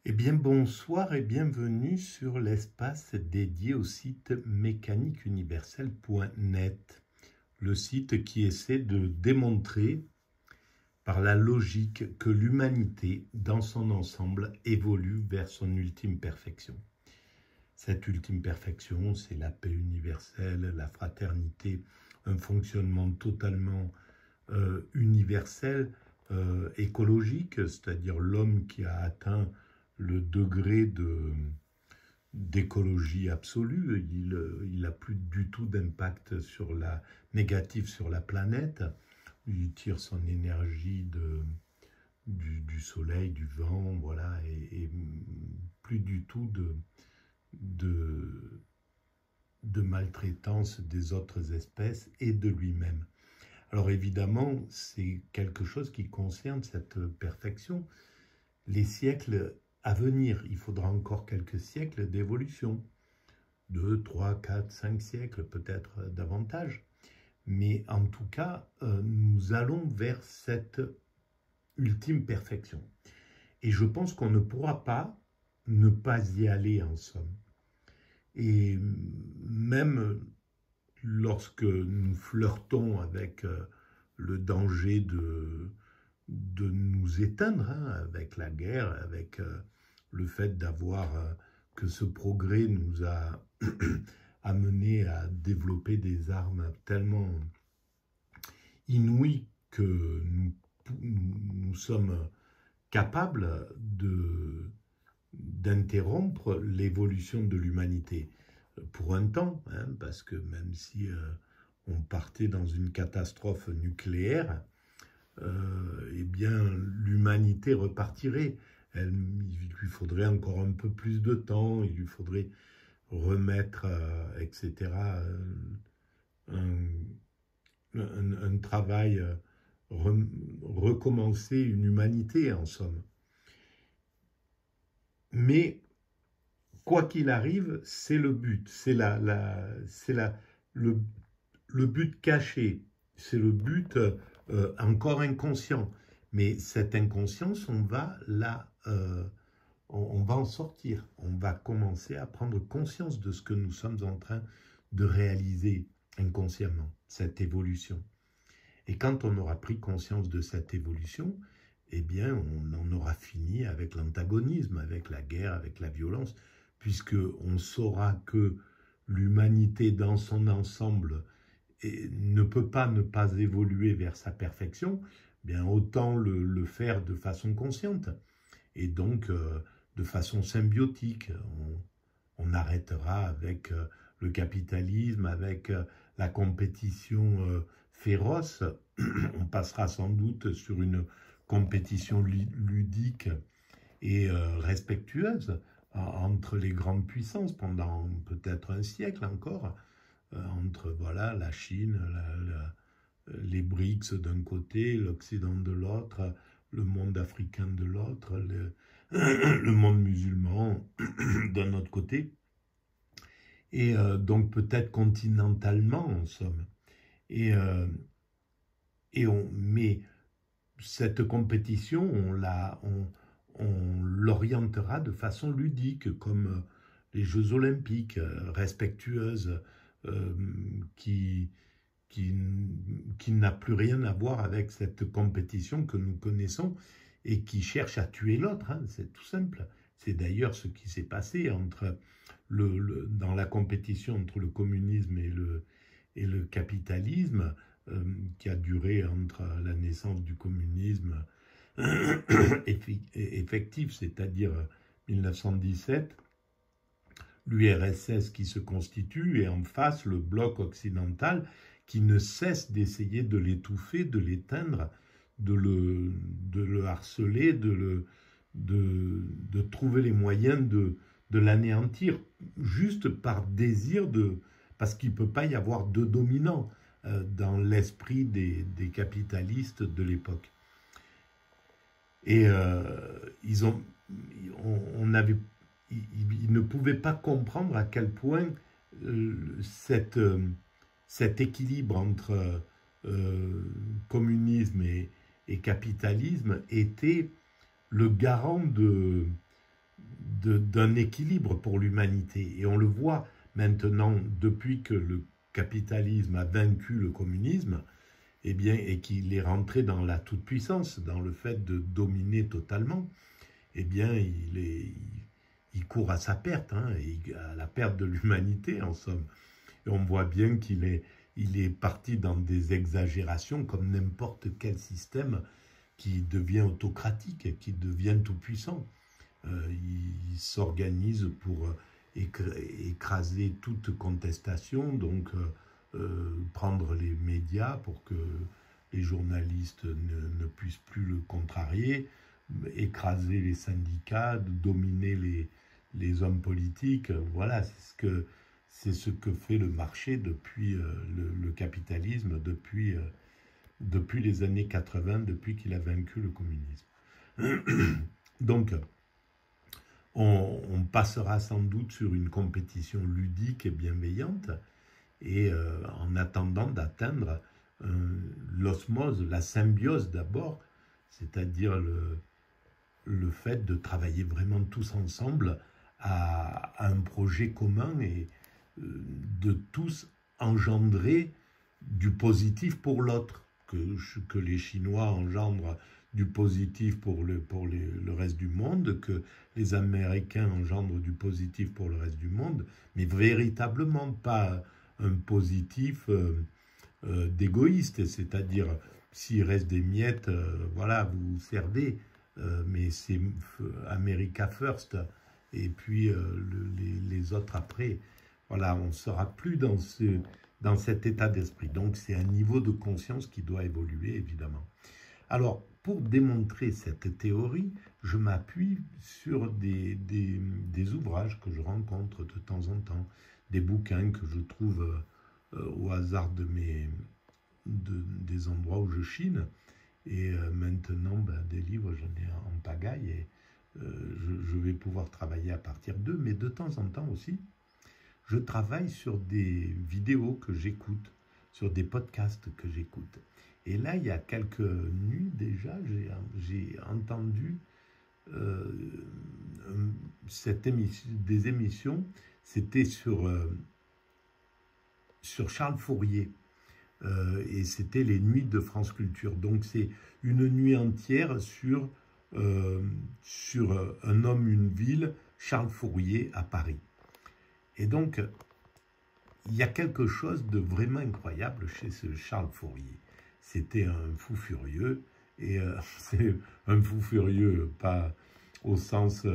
Eh bien, bonsoir et bienvenue sur l'espace dédié au site mécaniqueuniverselle.net, le site qui essaie de démontrer par la logique que l'humanité, dans son ensemble, évolue vers son ultime perfection. Cette ultime perfection, c'est la paix universelle, la fraternité, un fonctionnement totalement universel, écologique, c'est-à-dire l'homme qui a atteint le degré d'écologie absolue, il n'a plus du tout d'impact négatif sur la planète, il tire son énergie du soleil, du vent, voilà, et plus du tout de maltraitance des autres espèces et de lui-même. Alors évidemment, c'est quelque chose qui concerne cette perfection. Les siècles à venir, il faudra encore quelques siècles d'évolution. 2, 3, 4, 5 siècles, peut-être davantage. Mais en tout cas, nous allons vers cette ultime perfection. Et je pense qu'on ne pourra pas ne pas y aller en somme. Et même lorsque nous flirtons avec le danger de nous éteindre, hein, avec la guerre, avec le fait d'avoir que ce progrès nous a amené à développer des armes tellement inouïes que nous sommes capables d'interrompre l'évolution de l'humanité pour un temps, hein, parce que même si on partait dans une catastrophe nucléaire, eh bien l'humanité repartirait. Il lui faudrait encore un peu plus de temps, il lui faudrait remettre, etc., un travail, recommencer une humanité en somme. Mais quoi qu'il arrive, c'est le but, c'est le but caché, c'est le but encore inconscient. Mais cette inconscience, on va en sortir. On va commencer à prendre conscience de ce que nous sommes en train de réaliser inconsciemment, cette évolution. Et quand on aura pris conscience de cette évolution, eh bien, on en aura fini avec l'antagonisme, avec la guerre, avec la violence, puisqu'on saura que l'humanité dans son ensemble ne peut pas ne pas évoluer vers sa perfection, bien autant le faire de façon consciente et donc de façon symbiotique. On arrêtera avec le capitalisme, avec la compétition féroce. On passera sans doute sur une compétition ludique et respectueuse entre les grandes puissances pendant peut-être un siècle encore, entre voilà, la Chine, les BRICS d'un côté, l'Occident de l'autre, le monde africain de l'autre, le monde musulman d'un autre côté, et donc peut-être continentalement en somme. Mais cette compétition, on l'orientera de façon ludique, comme les Jeux olympiques, respectueuses, qui n'a plus rien à voir avec cette compétition que nous connaissons et qui cherche à tuer l'autre, hein, c'est tout simple. C'est d'ailleurs ce qui s'est passé dans la compétition entre le communisme et le capitalisme, qui a duré entre la naissance du communisme effectif, c'est-à-dire 1917, l'URSS qui se constitue, et en face le bloc occidental qui ne cesse d'essayer de l'étouffer, de l'éteindre, de le harceler, de trouver les moyens de l'anéantir, juste par désir parce qu'il ne peut pas y avoir deux dominants dans l'esprit des capitalistes de l'époque. Et ils ne pouvaient pas comprendre à quel point cet équilibre entre communisme et capitalisme était le garant d'un équilibre pour l'humanité. Et on le voit maintenant, depuis que le capitalisme a vaincu le communisme, eh bien, et qu'il est rentré dans la toute-puissance, dans le fait de dominer totalement, eh bien, il court à sa perte, hein, à la perte de l'humanité, en somme. Et on voit bien qu'il est parti dans des exagérations, comme n'importe quel système qui devient autocratique, qui devient tout-puissant. Il s'organise pour écraser toute contestation, donc prendre les médias pour que les journalistes ne puissent plus le contrarier, écraser les syndicats, dominer les hommes politiques. Voilà, c'est ce que fait le marché depuis le capitalisme, depuis les années 80, depuis qu'il a vaincu le communisme. Donc, on passera sans doute sur une compétition ludique et bienveillante, et en attendant d'atteindre l'osmose, la symbiose d'abord, c'est-à-dire le fait de travailler vraiment tous ensemble à un projet commun et de tous engendrer du positif pour l'autre, que les Chinois engendrent du positif pour le reste du monde, que les Américains engendrent du positif pour le reste du monde, mais véritablement pas un positif d'égoïste, c'est-à-dire s'il reste des miettes, voilà, vous servez, mais c'est America first, et puis les autres après. Voilà, on ne sera plus dans cet état d'esprit. Donc c'est un niveau de conscience qui doit évoluer, évidemment. Alors, pour démontrer cette théorie, je m'appuie sur des ouvrages que je rencontre de temps en temps, des bouquins que je trouve au hasard des endroits où je chine. Et maintenant, des livres, j'en ai en pagaille et je vais pouvoir travailler à partir d'eux. Mais de temps en temps aussi, je travaille sur des vidéos que j'écoute, sur des podcasts que j'écoute. Et là, il y a quelques nuits déjà, j'ai entendu des émissions, c'était sur Charles Fourier, et c'était les nuits de France Culture. Donc c'est une nuit entière sur un homme, une ville, Charles Fourier à Paris. Et donc, il y a quelque chose de vraiment incroyable chez ce Charles Fourier. C'était un fou furieux, et c'est un fou furieux, pas au sens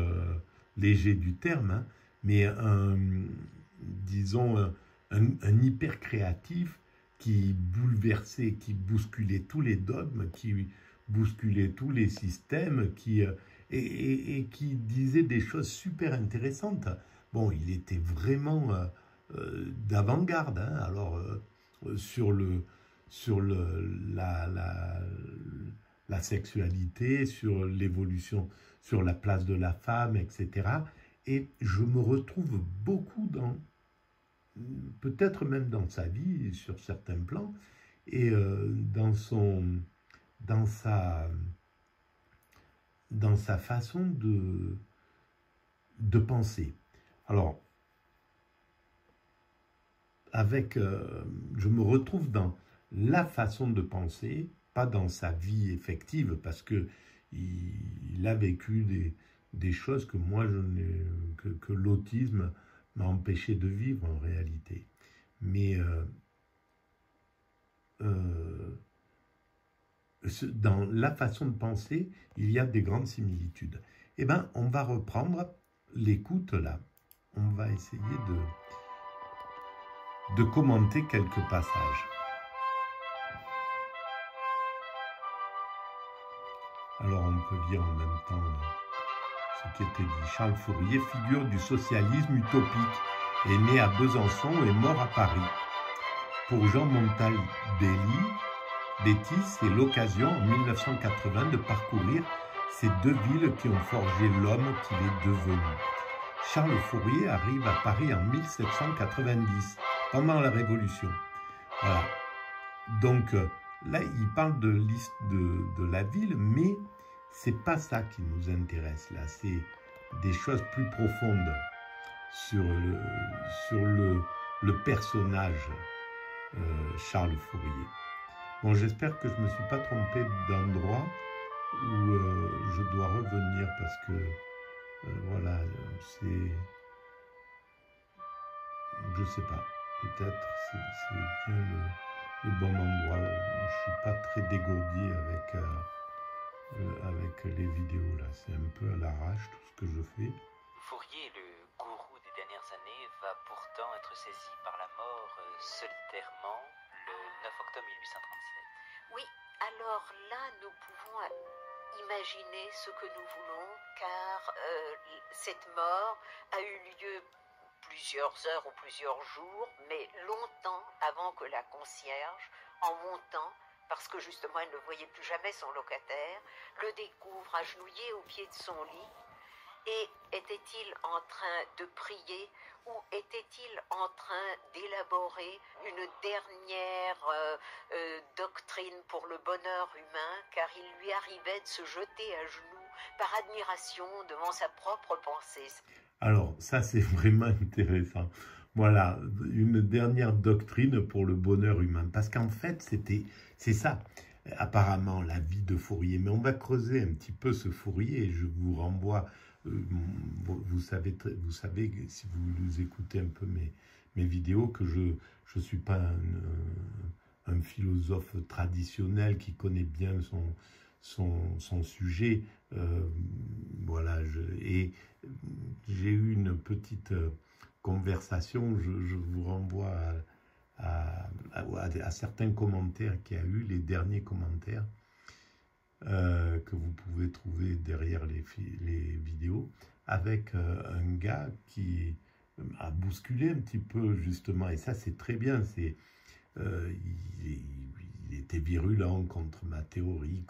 léger du terme, hein, mais disons un hyper créatif qui bouleversait, qui bousculait tous les dogmes, qui bousculait tous les systèmes, et qui disait des choses super intéressantes. Bon, il était vraiment d'avant-garde, hein, alors sur la sexualité, sur l'évolution, sur la place de la femme, etc. Et je me retrouve beaucoup peut-être même dans sa vie, sur certains plans, et dans sa façon de penser. Alors, je me retrouve dans la façon de penser, pas dans sa vie effective, parce que il a vécu des choses que moi, que l'autisme m'a empêché de vivre en réalité. Mais dans la façon de penser, il y a des grandes similitudes. Eh bien, on va reprendre l'écoute là. On va essayer de commenter quelques passages. Alors on peut lire en même temps ce qui était dit. Charles Fourier, figure du socialisme utopique, est né à Besançon et mort à Paris. Pour Jean Montalbelli, c'est l'occasion en 1980 de parcourir ces deux villes qui ont forgé l'homme qu'il est devenu. Charles Fourier arrive à Paris en 1790, pendant la Révolution. Voilà. Donc là, il parle de la ville, mais c'est pas ça qui nous intéresse là. C'est des choses plus profondes sur le personnage Charles Fourier. Bon, j'espère que je ne me suis pas trompé d'endroit où je dois revenir parce que voilà, c'est... Je sais pas, peut-être c'est bien le bon endroit. Je suis pas très dégourdi avec les vidéos là, c'est un peu à l'arrache tout ce que je fais. Fourier, le gourou des dernières années, va pourtant être saisi par la mort solitairement le 9 octobre 1837. Oui, alors là, nous pouvons imaginer ce que nous voulons, car cette mort a eu lieu plusieurs heures ou plusieurs jours, mais longtemps avant que la concierge, en montant, parce que justement elle ne voyait plus jamais son locataire, le découvre agenouillé au pied de son lit. Et était-il en train de prier ou était-il en train d'élaborer une dernière doctrine pour le bonheur humain, car il lui arrivait de se jeter à genoux par admiration devant sa propre pensée. Alors, ça c'est vraiment intéressant. Voilà, une dernière doctrine pour le bonheur humain. Parce qu'en fait, c'est ça, apparemment, la vie de Fourier. Mais on va creuser un petit peu ce Fourier et je vous renvoie... vous savez, si vous écoutez un peu mes vidéos, que je ne suis pas un philosophe traditionnel qui connaît bien son sujet. Voilà, et j'ai eu une petite conversation, je vous renvoie à certains commentaires qu'il y a eu, les derniers commentaires, que vous pouvez trouver derrière les vidéos, avec un gars qui a bousculé un petit peu justement, et ça c'est très bien, il était virulent contre ma théorie,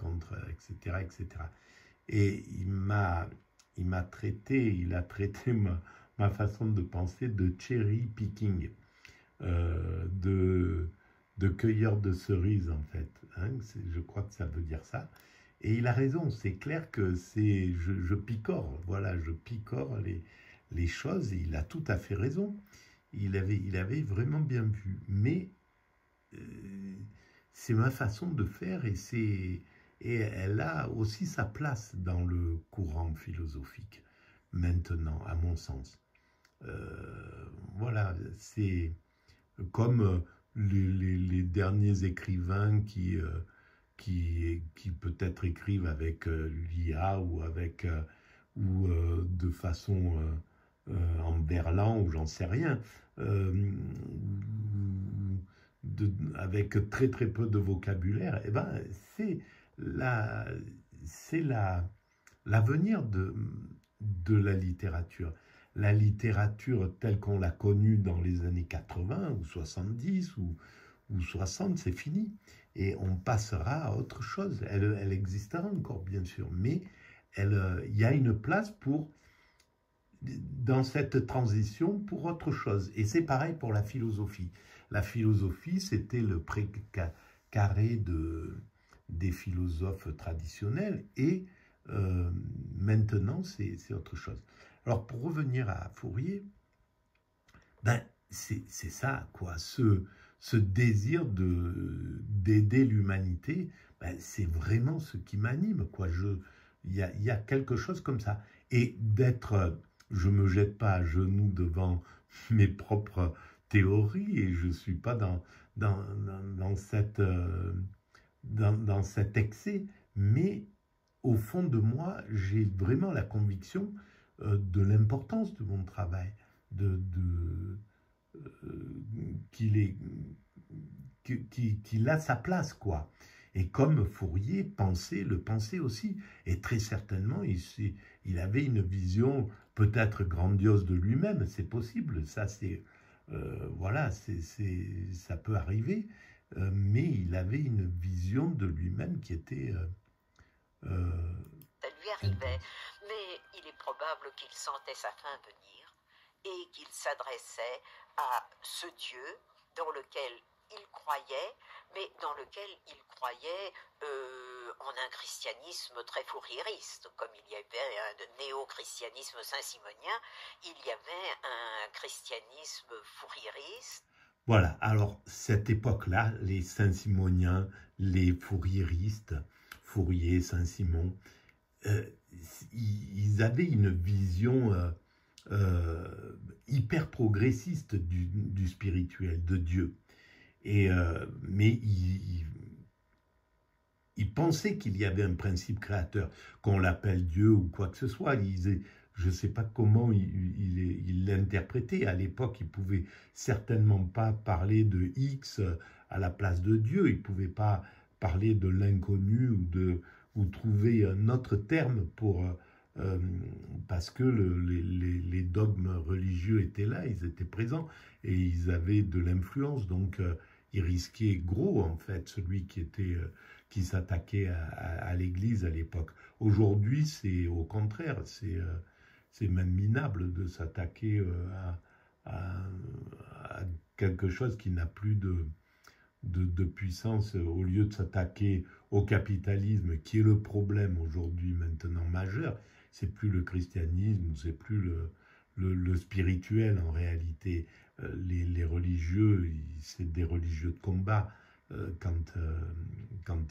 etc., etc. Et il a traité ma façon de penser de cherry picking, de cueilleur de cerises en fait, hein, je crois que ça veut dire ça. Et il a raison, c'est clair que je picore, voilà, je picore les choses, et il a tout à fait raison. Il avait vraiment bien vu, mais c'est ma façon de faire et elle a aussi sa place dans le courant philosophique, maintenant, à mon sens. Voilà, c'est comme les derniers écrivains qui peut-être écrivent avec l'IA ou de façon en berlan ou j'en sais rien, avec très très peu de vocabulaire, eh ben, c'est l'avenir de la littérature. La littérature telle qu'on l'a connue dans les années 80 ou 70 ou 60, c'est fini. Et on passera à autre chose. Elle existera encore, bien sûr, mais il y a une place dans cette transition pour autre chose. Et c'est pareil pour la philosophie. La philosophie, c'était le précaré des philosophes traditionnels, et maintenant, c'est autre chose. Alors, pour revenir à Fourier, ben, c'est ça, quoi, ce désir d'aider l'humanité, ben, c'est vraiment ce qui m'anime, quoi. Il y a quelque chose comme ça. Et je me jette pas à genoux devant mes propres théories, et je suis pas dans cet excès, mais au fond de moi, j'ai vraiment la conviction de l'importance de mon travail, qu'il a sa place, quoi. Et comme Fourier le pensait aussi, et très certainement, il avait une vision peut-être grandiose de lui-même, c'est possible, ça c'est, voilà, ça peut arriver, mais il avait une vision de lui-même qui était... ça lui arrivait, mais il est probable qu'il sentait sa fin venir et qu'il s'adressait à ce Dieu dans lequel il croyait, mais dans lequel il croyait en un christianisme très fourriériste. Comme il y avait un néo-christianisme saint-simonien, il y avait un christianisme fourriériste. Voilà, alors cette époque-là, les saint-simoniens, les fourriéristes, Fourier, Saint-Simon, ils avaient une vision hyper progressiste du spirituel, de Dieu. Mais ils pensaient qu'il y avait un principe créateur, qu'on l'appelle Dieu ou quoi que ce soit. Je ne sais pas comment ils l'interprétaient. À l'époque, ils ne pouvaient certainement pas parler de X à la place de Dieu. Ils ne pouvaient pas parler de l'inconnu ou trouver un autre terme parce que les dogmes religieux étaient là, ils étaient présents et ils avaient de l'influence. Donc, ils risquaient gros, en fait, celui qui s'attaquait à l'Église à l'époque. Aujourd'hui, c'est au contraire, c'est même minable de s'attaquer à quelque chose qui n'a plus de puissance, au lieu de s'attaquer au capitalisme, qui est le problème aujourd'hui maintenant majeur. C'est plus le christianisme, c'est plus le spirituel en réalité. Les religieux, c'est des religieux de combat quand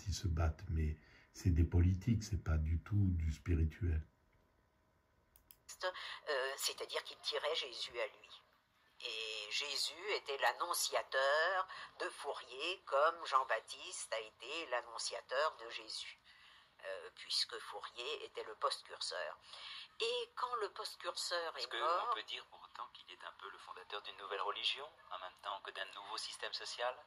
ils se battent, mais c'est des politiques, c'est pas du tout du spirituel. C'est-à-dire qu'il tirait Jésus à lui. Et Jésus était l'annonciateur de Fourier, comme Jean-Baptiste a été l'annonciateur de Jésus, puisque Fourier était le postcurseur. Et quand le postcurseur est mort... On peut dire pourtant qu'il est un peu le fondateur d'une nouvelle religion, en même temps que d'un nouveau système social?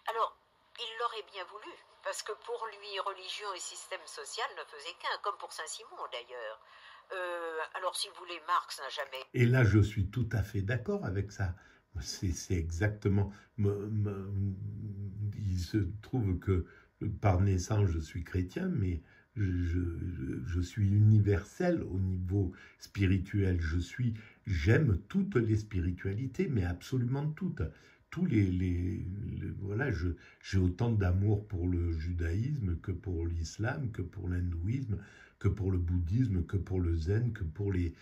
Alors, il l'aurait bien voulu, parce que pour lui, religion et système social ne faisaient qu'un, comme pour Saint-Simon d'ailleurs. Alors, si vous voulez, Marx n'a jamais... Et là, je suis tout à fait d'accord avec ça. C'est exactement... Il se trouve que, par naissance, je suis chrétien, mais je suis universel au niveau spirituel. J'aime toutes les spiritualités, mais absolument toutes. Voilà, j'ai autant d'amour pour le judaïsme que pour l'islam, que pour l'hindouisme, que pour le bouddhisme, que pour le zen, que pour les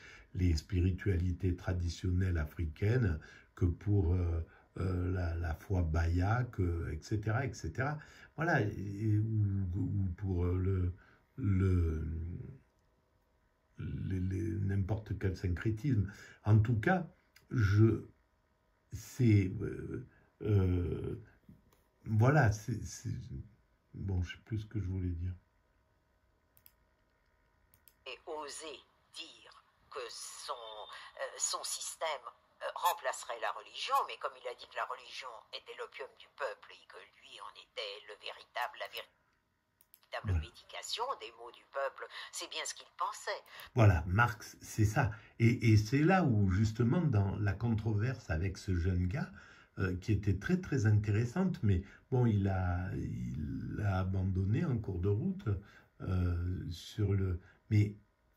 spiritualités traditionnelles africaines, que pour la foi baïaque, etc., etc. Voilà, ou pour n'importe quel syncrétisme. En tout cas, voilà, bon, je ne sais plus ce que je voulais dire. Et oser dire que son système remplacerait la religion, mais comme il a dit que la religion était l'opium du peuple et que lui en était la véritable médication des maux du peuple, c'est bien ce qu'il pensait. Voilà, Marx, c'est ça. Et c'est là où, justement, dans la controverse avec ce jeune gars, qui était très, très intéressante, mais bon, il a abandonné en cours de route Mais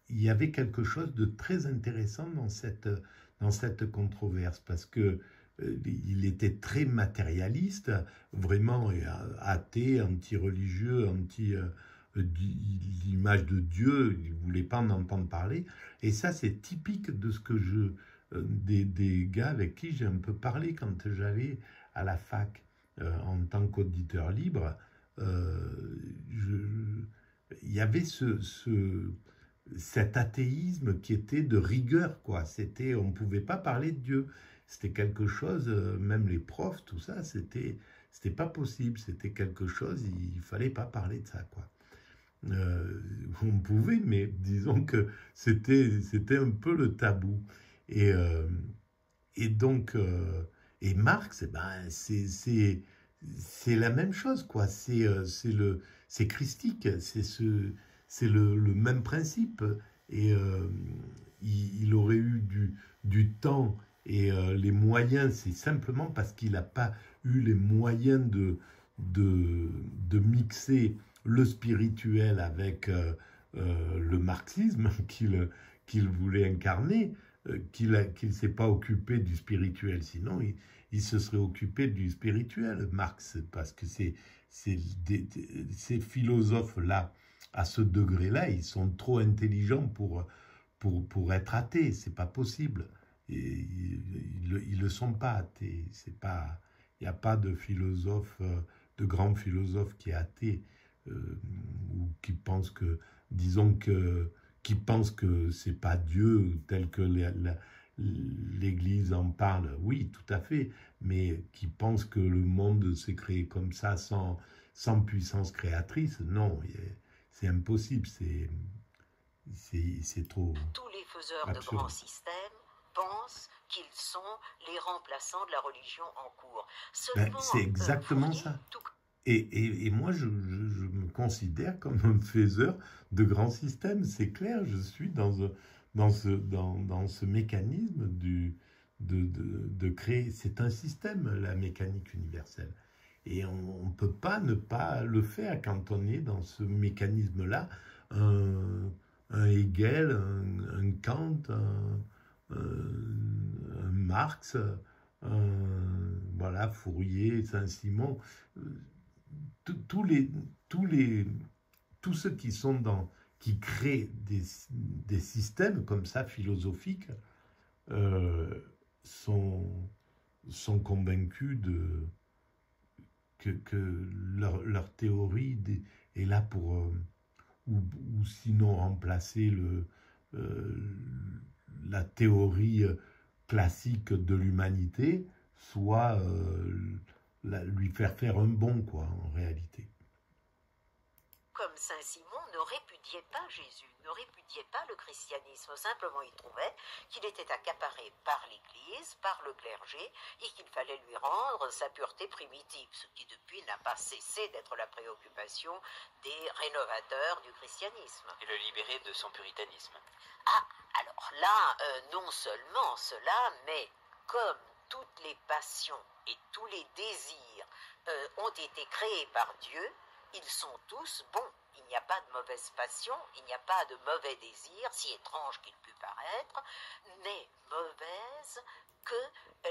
il y avait quelque chose de très intéressant dans cette controverse, parce que il était très matérialiste, vraiment athée, anti-religieux, l'image de Dieu, il ne voulait pas en entendre parler. Et ça, c'est typique de ce que des gars avec qui j'ai un peu parlé quand j'allais à la fac en tant qu'auditeur libre. Il y avait cet athéisme qui était de rigueur, quoi. On ne pouvait pas parler de Dieu. C'était quelque chose, même les profs, tout ça, c'était pas possible. C'était quelque chose, il fallait pas parler de ça, quoi. On pouvait, mais disons que c'était un peu le tabou. Et donc, et Marx, c'est la même chose, quoi. C'est christique, c'est le même principe. Et il aurait eu du temps et les moyens, c'est simplement parce qu'il n'a pas eu les moyens de mixer le spirituel avec le marxisme qu'il voulait incarner. qu'il ne s'est pas occupé du spirituel. Sinon, il se serait occupé du spirituel, Marx, parce que ces philosophes-là, à ce degré-là, ils sont trop intelligents pour être athées. C'est pas possible. Et ils le sont pas athées. Il n'y a pas de philosophe, de grand philosophe qui est athée, ou qui pense que, qui pense que c'est pas Dieu tel que l'Église en parle. Oui, tout à fait, mais qui pense que le monde s'est créé comme ça sans puissance créatrice. Non, c'est impossible. C'est trop Tous les faiseurs absurde. de grands systèmes pensent qu'ils sont les remplaçants de la religion en cours. Seulement, C'est exactement Fourier, ça. Et moi, je me considère comme un faiseur de grands systèmes. C'est clair, je suis dans ce mécanisme de créer. C'est un système, la mécanique universelle. Et on ne peut pas ne pas le faire quand on est dans ce mécanisme-là. Un Hegel, un Kant, un Marx, voilà, Fourier, Saint-Simon, tous ceux qui créent des systèmes comme ça philosophiques sont convaincus que leur théorie est là pour ou sinon remplacer la théorie classique de l'humanité, soit lui faire un bon, quoi, en réalité. Comme Saint-Simon ne répudiait pas Jésus, ne répudiait pas le christianisme, simplement il trouvait qu'il était accaparé par l'Église, par le clergé, et qu'il fallait lui rendre sa pureté primitive, ce qui depuis n'a pas cessé d'être la préoccupation des rénovateurs du christianisme. Et le libérer de son puritanisme. Ah, alors là, non seulement cela, mais comme toutes les passions et tous les désirs ont été créés par Dieu, ils sont tous bons. Il n'y a pas de mauvaise passion, il n'y a pas de mauvais désir, si étrange qu'il pût paraître, n'est mauvaise que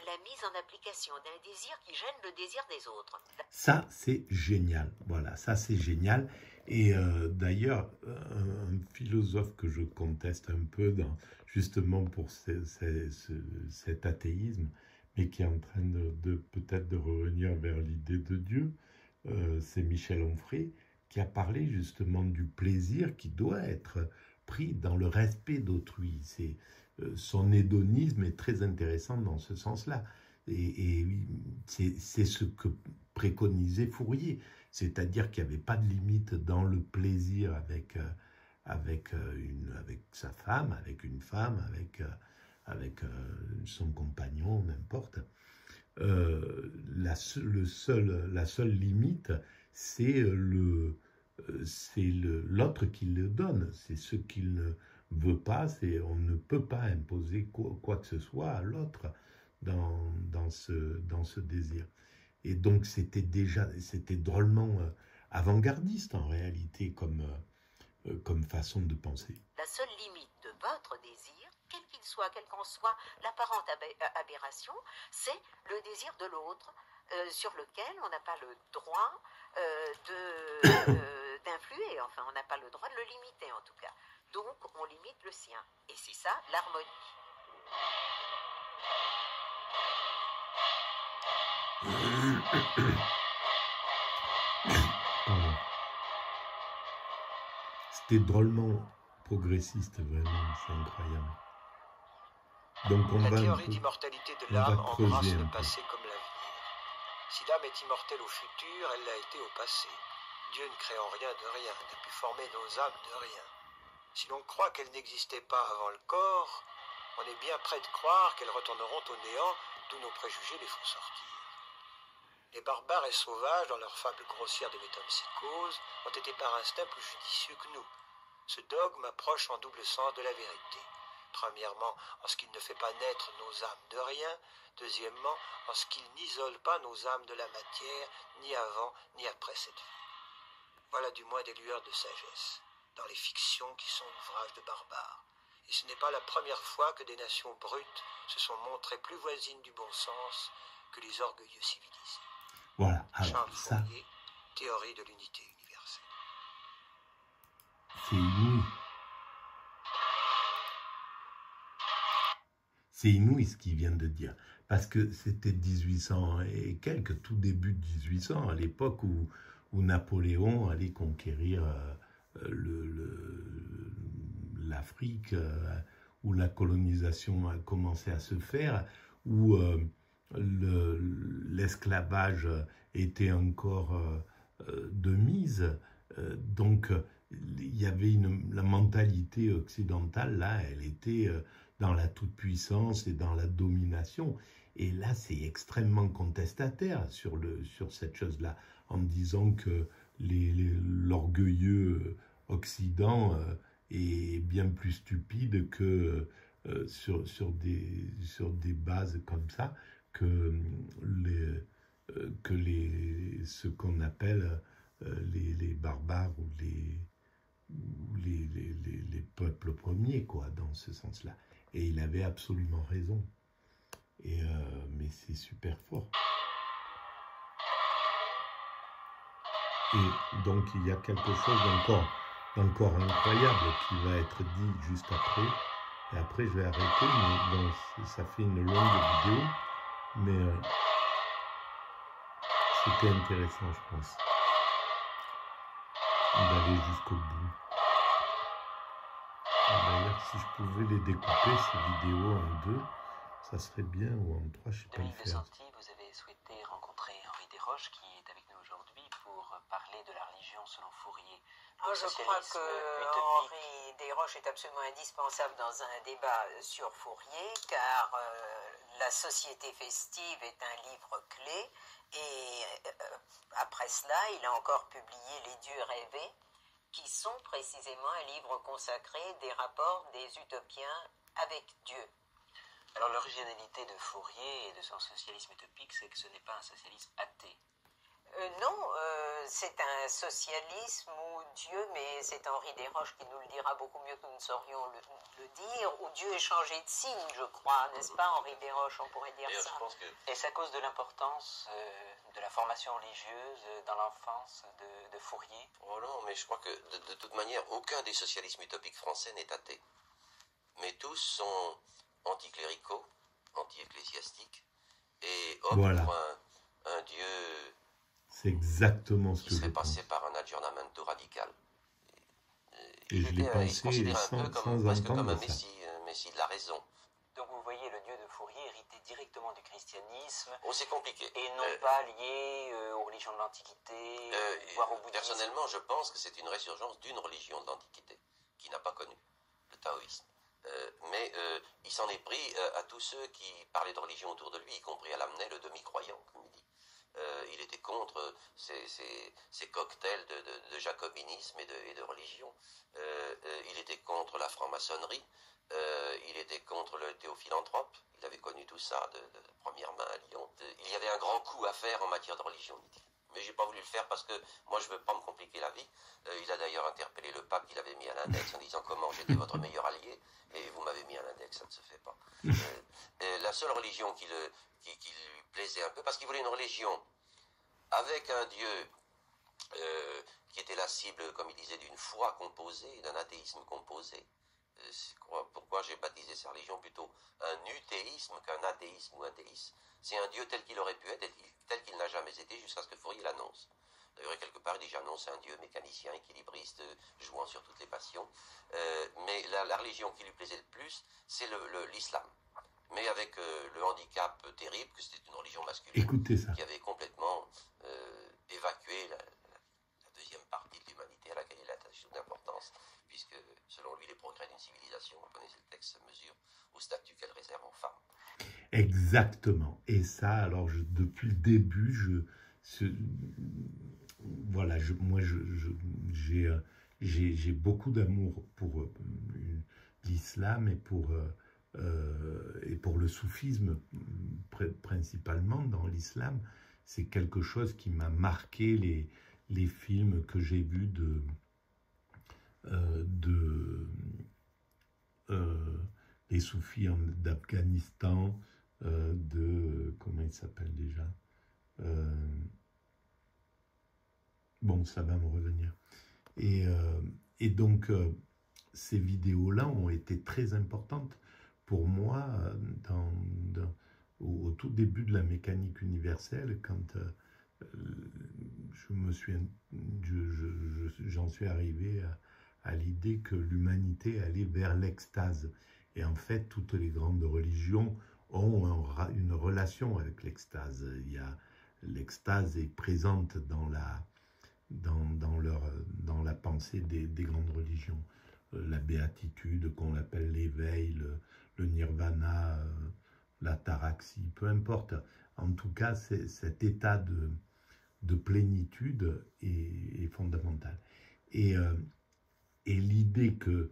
la mise en application d'un désir qui gêne le désir des autres. Ça, c'est génial. Voilà, ça, c'est génial. Et d'ailleurs, un philosophe que je conteste un peu justement pour cet athéisme, mais qui est en train peut-être de revenir vers l'idée de Dieu, c'est Michel Onfray, qui a parlé justement du plaisir qui doit être pris dans le respect d'autrui. Son hédonisme est très intéressant dans ce sens-là. Et c'est ce que préconisait Fourier. C'est-à-dire qu'il n'y avait pas de limite dans le plaisir avec sa femme, avec une femme, avec son compagnon, n'importe. La seule limite, c'est l'autre qui le donne, c'est ce qu'il ne veut pas, on ne peut pas imposer quoi que ce soit à l'autre dans ce désir. Et donc c'était drôlement avant-gardiste en réalité comme façon de penser. La seule limite de votre désir, quel qu'il soit, quelle qu'en soit l'apparente aberration, c'est le désir de l'autre, sur lequel on n'a pas le droit d'influer, enfin on n'a pas le droit de le limiter en tout cas. Donc on limite le sien, et c'est ça l'harmonie. C'était drôlement progressiste, vraiment, c'est incroyable. Donc la théorie d'immortalité de l'âme embrasse le passé comme l'avenir. Si l'âme est immortelle au futur, elle l'a été au passé. Dieu ne créant rien de rien, n'a pu former nos âmes de rien. Si l'on croit qu'elles n'existaient pas avant le corps, on est bien près de croire qu'elles retourneront au néant, d'où nos préjugés les font sortir. Les barbares et sauvages, dans leur fable grossière de métempsychose, ont été par instinct plus judicieux que nous. Ce dogme approche en double sens de la vérité. Premièrement, en ce qu'il ne fait pas naître nos âmes de rien. Deuxièmement, en ce qu'il n'isole pas nos âmes de la matière, ni avant, ni après cette vie. Voilà du moins des lueurs de sagesse, dans les fictions qui sont ouvrages de barbares. Et ce n'est pas la première fois que des nations brutes se sont montrées plus voisines du bon sens que les orgueilleux civilisés. Voilà, alors Charles ça, Fourier, Théorie de l'unité universelle. c'est inouï. C'est inouï ce qu'il vient de dire. Parce que c'était 1800 et quelques, tout début de 1800, à l'époque où Napoléon allait conquérir l'Afrique, où la colonisation a commencé à se faire, où l'esclavage était encore de mise. Donc, il y avait la mentalité occidentale, là, elle était dans la toute-puissance et dans la domination. Et là, c'est extrêmement contestataire sur cette chose-là, en disant que l'orgueilleux Occident est bien plus stupide que sur des bases comme ça, que ce qu'on appelle les barbares ou les peuples premiers, quoi, dans ce sens-là. Et il avait absolument raison. Mais c'est super fort. Et donc il y a quelque chose d'encore incroyable qui va être dit juste après. Et après je vais arrêter, mais bon, ça fait une longue vidéo. Mais c'était intéressant, je pense, d'aller jusqu'au bout. D'ailleurs, si je pouvais les découper, ces vidéos, en 2, ça serait bien, ou en 3, je ne sais pas le faire. Vous avez souhaité rencontrer Henri Desroches, qui est avec nous aujourd'hui pour parler de la religion selon Fourier. Je crois que Henri Desroches est absolument indispensable dans un débat sur Fourier, car La Société festive est un livre clé, et après cela, il a encore publié Les dieux rêvés, qui sont précisément un livre consacré des rapports des utopiens avec Dieu. Alors l'originalité de Fourier et de son socialisme utopique, c'est que ce n'est pas un socialisme athée. Non, c'est un socialisme où Dieu, mais c'est Henri Desroches qui nous le dira beaucoup mieux que nous ne saurions le dire, où Dieu est changé de signe, je crois, n'est-ce pas, Henri Desroches, on pourrait dire ça. Je pense que... Est-ce à cause de l'importance de la formation religieuse dans l'enfance de Fourier? Oh non, mais je crois que de toute manière, aucun des socialismes utopiques français n'est athée. Mais tous sont anticléricaux, anti-ecclésiastiques, et optent voilà. pour un Dieu... C'est exactement ce que je pense. Qui serait passé par un aggiornamento radical. Et je l'ai pensé presque comme un messie de la raison. Donc vous voyez le Dieu de Fourier hérité directement du christianisme. Oh, c'est compliqué. Et non pas lié aux religions de l'Antiquité, voire au bouddhisme. Personnellement, je pense que c'est une résurgence d'une religion de l'Antiquité, qui n'a pas connu le taoïsme. Mais il s'en est pris à tous ceux qui parlaient de religion autour de lui, y compris à Lamennais, le demi-croyant, comme il dit. Il était contre ces cocktails de jacobinisme et de religion. Il était contre la franc-maçonnerie. Il était contre le théophilanthrope. Il avait connu tout ça de première main à Lyon. Il y avait un grand coup à faire en matière de religion, dit-il. Mais j'ai pas voulu le faire parce que moi je veux pas me compliquer la vie. Il a d'ailleurs interpellé le pape qu'il avait mis à l'index en disant comment j'étais votre meilleur allié et vous m'avez mis à l'index, ça ne se fait pas. La seule religion qui lui plaisait un peu, parce qu'il voulait une religion avec un Dieu qui était la cible, comme il disait, d'une foi composée, d'un athéisme composé. C'est pourquoi j'ai baptisé sa religion plutôt un uthéisme qu'un athéisme ou un théisme. C'est un Dieu tel qu'il aurait pu être, tel qu'il n'a jamais été, jusqu'à ce que Fourier l'annonce. D'ailleurs, quelque part, il dit j'annonce un Dieu mécanicien, équilibriste, jouant sur toutes les passions. Mais la religion qui lui plaisait le plus, c'est l'islam. Mais avec le handicap terrible que c'était une religion masculine qui avait complètement évacué la deuxième partie de l'humanité à laquelle il attache une importance, puisque selon lui les progrès d'une civilisation, vous connaissez le texte, se mesurent au statut qu'elle réserve aux femmes. Exactement. Et ça, alors depuis le début, voilà, moi j'ai beaucoup d'amour pour l'islam et pour le soufisme, principalement dans l'islam. C'est quelque chose qui m'a marqué les films que j'ai vus les soufis d'Afghanistan, comment il s'appelle déjà, bon, ça va me revenir. Et donc, ces vidéos-là ont été très importantes pour moi au tout début de la mécanique universelle, quand j'en suis arrivé à l'idée que l'humanité allait vers l'extase. Et en fait, toutes les grandes religions ont une relation avec l'extase. L'extase est présente dans la pensée des grandes religions. La béatitude, qu'on appelle l'éveil, le nirvana, l'ataraxie, peu importe. En tout cas, cet état de plénitude est fondamental. Et l'idée que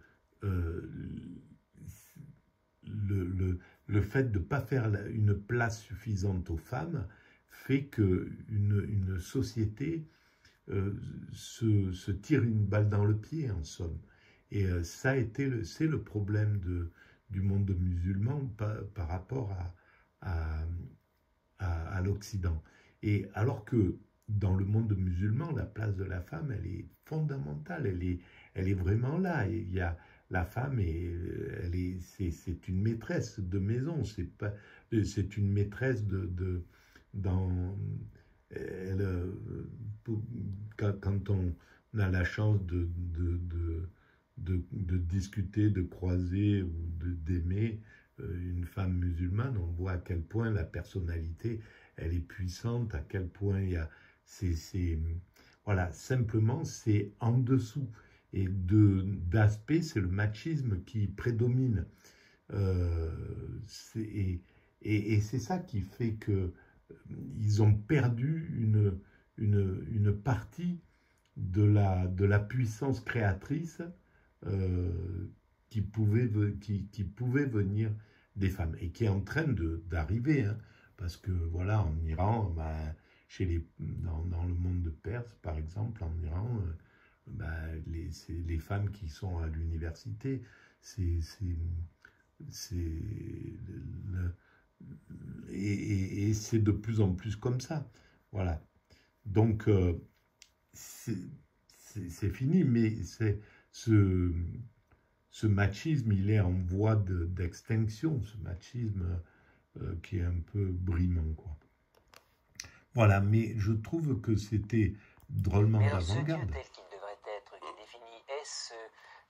le fait de ne pas faire une place suffisante aux femmes fait qu'une société se tire une balle dans le pied, en somme. Et c'est le problème du monde musulman par rapport à l'Occident. Et alors que dans le monde musulman, la place de la femme, elle est fondamentale, elle est vraiment là. Et la femme, c'est une maîtresse de maison, c'est une maîtresse quand on a la chance de discuter, de croiser ou d'aimer une femme musulmane, on voit à quel point la personnalité, elle est puissante, à quel point voilà, simplement c'est en dessous. Et d'aspect, c'est le machisme qui prédomine. Et c'est ça qui fait qu'ils ont perdu une partie de la puissance créatrice qui pouvait venir des femmes, et qui est en train d'arriver, hein, parce que voilà, en Iran, dans le monde de Perse, par exemple, en Iran, les femmes qui sont à l'université, et c'est de plus en plus comme ça, voilà. Donc c'est fini, mais ce machisme, il est en voie d'extinction, ce machisme qui est un peu brimant, quoi. Voilà, mais je trouve que c'était drôlement d'avant-garde. Ce Dieu tel qu'il devrait être défini, est-ce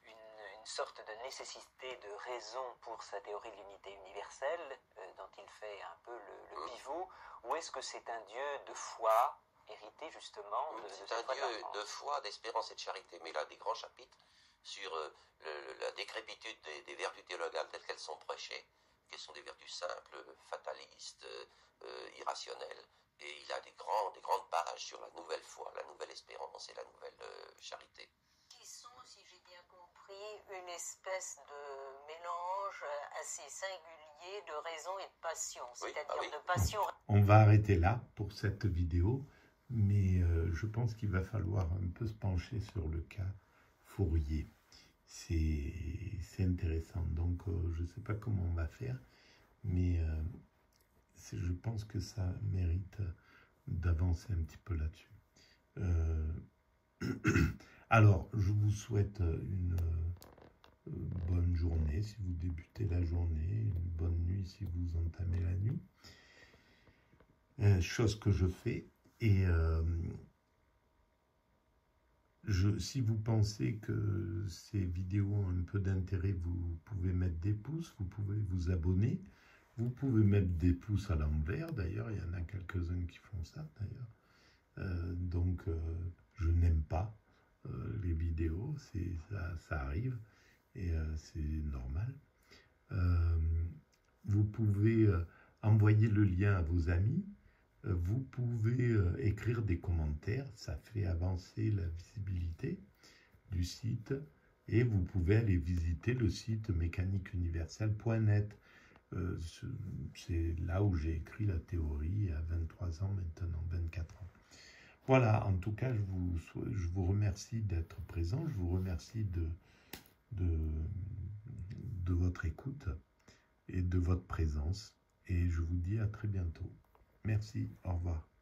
une sorte de nécessité, de raison pour sa théorie de l'unité universelle, dont il fait un peu le pivot, ou est-ce que c'est un Dieu de foi, hérité justement de C'est un Dieu de foi, d'espérance et de charité, mais il a des grands chapitres sur la décrépitude des vertus théologales telles qu'elles sont prêchées, qu'elles sont des vertus simples, fatalistes, irrationnelles. Et il a des grandes pages sur la nouvelle foi, la nouvelle espérance et la nouvelle charité. Qui sont, si j'ai bien compris, une espèce de mélange assez singulier de raison et de passion, c'est-à-dire de passion. On va arrêter là pour cette vidéo, mais je pense qu'il va falloir un peu se pencher sur le cas Fourier. C'est intéressant, donc je ne sais pas comment on va faire, mais je pense que ça mérite d'avancer un petit peu là-dessus. Alors, je vous souhaite une bonne journée si vous débutez la journée, une bonne nuit si vous entamez la nuit. Chose que je fais. Et si vous pensez que ces vidéos ont un peu d'intérêt, vous pouvez mettre des pouces, vous pouvez vous abonner. Vous pouvez mettre des pouces à l'envers, d'ailleurs, il y en a quelques-uns qui font ça, d'ailleurs. Donc, je n'aime pas les vidéos, ça arrive, et c'est normal. Vous pouvez envoyer le lien à vos amis, vous pouvez écrire des commentaires, ça fait avancer la visibilité du site, et vous pouvez aller visiter le site mécaniqueuniverselle.net. C'est là où j'ai écrit la théorie à 23 ans maintenant, 24 ans. Voilà, en tout cas, je vous remercie d'être présent, je vous remercie de votre écoute et de votre présence. Et je vous dis à très bientôt. Merci, au revoir.